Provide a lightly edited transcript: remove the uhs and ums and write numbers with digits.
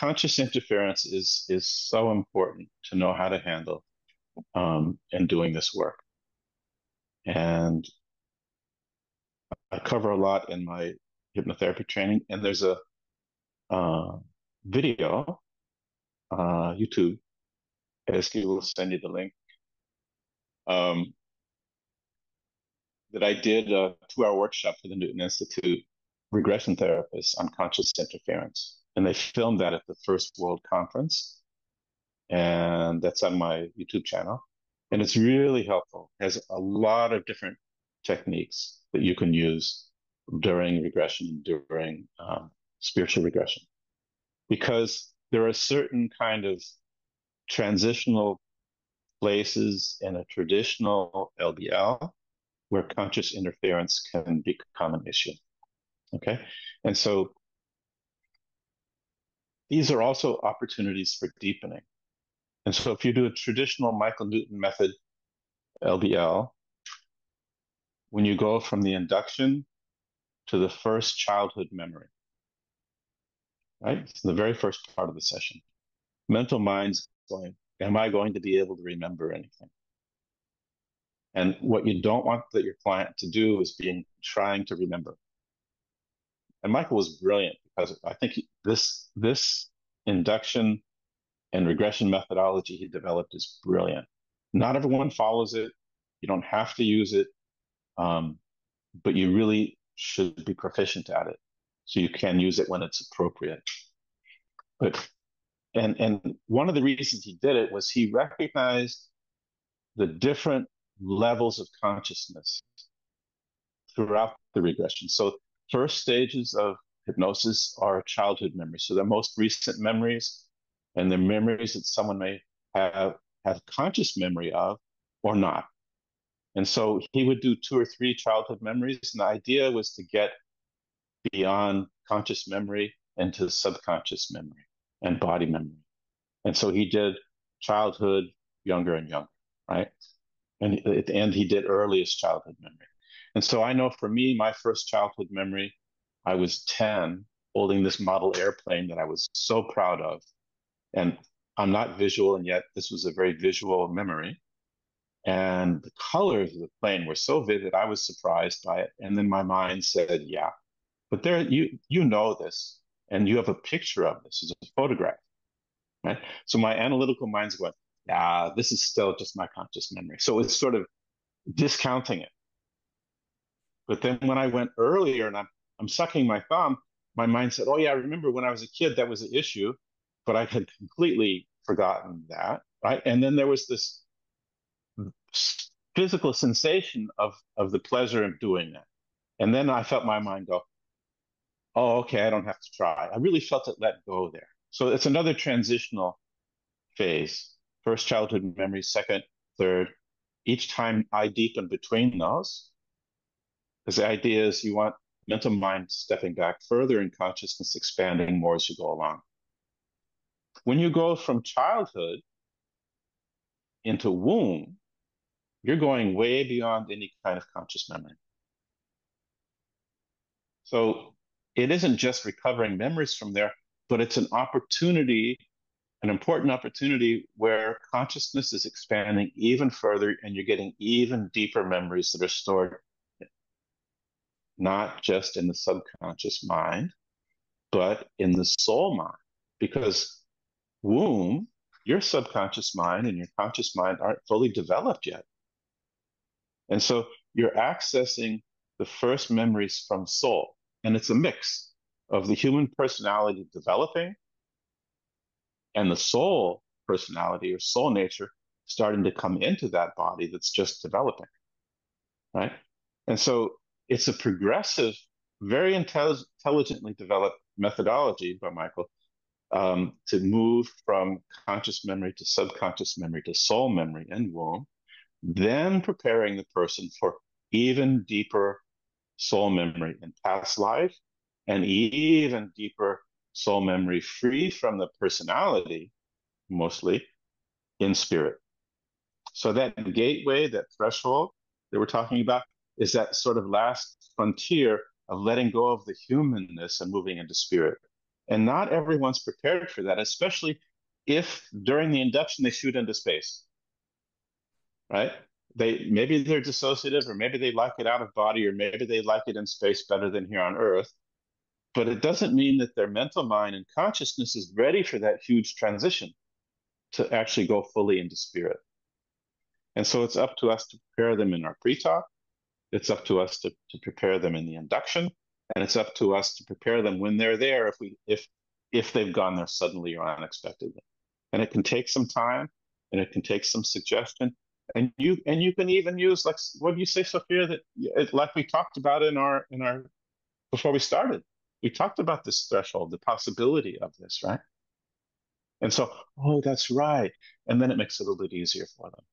conscious interference is so important to know how to handle in doing this work. And I cover a lot in my hypnotherapy training, and there's a uh, video, YouTube. Eski will send you the link. Um, that I did a 2 hour workshop for the Newton Institute regression therapists on conscious interference. And they filmed that at the First World Conference. And that's on my YouTube channel. And it's really helpful. It has a lot of different techniques that you can use during regression, during spiritual regression, because there are certain kind of transitional places in a traditional LBL where conscious interference can become an issue. Okay. And so these are also opportunities for deepening. And so if you do a traditional Michael Newton method LBL, when you go from the induction to the first childhood memory, right? It's the very first part of the session. Mental mind's going, am I going to be able to remember anything? And what you don't want your client to do is trying to remember. And Michael was brilliant because I think this induction and regression methodology he developed is brilliant. Not everyone follows it. You don't have to use it, but you really should be proficient at it so you can use it when it's appropriate. But and one of the reasons he did it was he recognized the different levels of consciousness throughout the regression. So first stages of hypnosis are childhood memories. So the most recent memories and the memories that someone may have conscious memory of or not. And so he would do 2 or 3 childhood memories. And the idea was to get beyond conscious memory into subconscious memory and body memory. And so he did childhood, younger and younger, right? And at the end, he did earliest childhood memory. And so I know for me, my first childhood memory, I was 10, holding this model airplane that I was so proud of. And I'm not visual, and yet this was a very visual memory. And the colors of the plane were so vivid, I was surprised by it. And then my mind said, yeah, but there, you know this, and you have a picture of this as a photograph, right? So my analytical mind's going, yeah, this is still just my conscious memory. So it's sort of discounting it. But then when I went earlier and I'm sucking my thumb, my mind said, oh yeah, I remember when I was a kid, that was an issue, but I had completely forgotten that, right? And then there was this physical sensation of the pleasure of doing that. And then I felt my mind go, oh, okay, I don't have to try. I really felt it let go there. So it's another transitional phase. First childhood memory, second, third. Each time I deepen between those, because the idea is you want mental mind stepping back further and consciousness expanding more as you go along. When you go from childhood into womb, you're going way beyond any kind of conscious memory. So it isn't just recovering memories from there, but it's an opportunity, an important opportunity where consciousness is expanding even further and you're getting even deeper memories that are stored not just in the subconscious mind, but in the soul mind. Because womb, your subconscious mind and your conscious mind aren't fully developed yet. And so you're accessing the first memories from soul. And it's a mix of the human personality developing and the soul personality or soul nature starting to come into that body that's just developing, right? And so it's a progressive, very intelligently developed methodology by Michael to move from conscious memory to subconscious memory to soul memory in womb, then preparing the person for even deeper soul memory in past life and even deeper soul memory free from the personality, mostly in spirit. So that gateway, that threshold that we're talking about, is that sort of last frontier of letting go of the humanness and moving into spirit. And not everyone's prepared for that, especially if during the induction they shoot into space, right? Maybe they're dissociative, or maybe they like it out of body, or maybe they like it in space better than here on Earth. But it doesn't mean that their mental mind and consciousness is ready for that huge transition to actually go fully into spirit. And so it's up to us to prepare them in our pre-talk. It's up to us to prepare them in the induction, and it's up to us to prepare them when they're there if they've gone there suddenly or unexpectedly. And it can take some time, and it can take some suggestion. And you can even use, like, what do you say, Sophia, that like we talked about in our before we started. We talked about this threshold, the possibility of this, right? And so, oh, that's right. And then it makes it a little bit easier for them.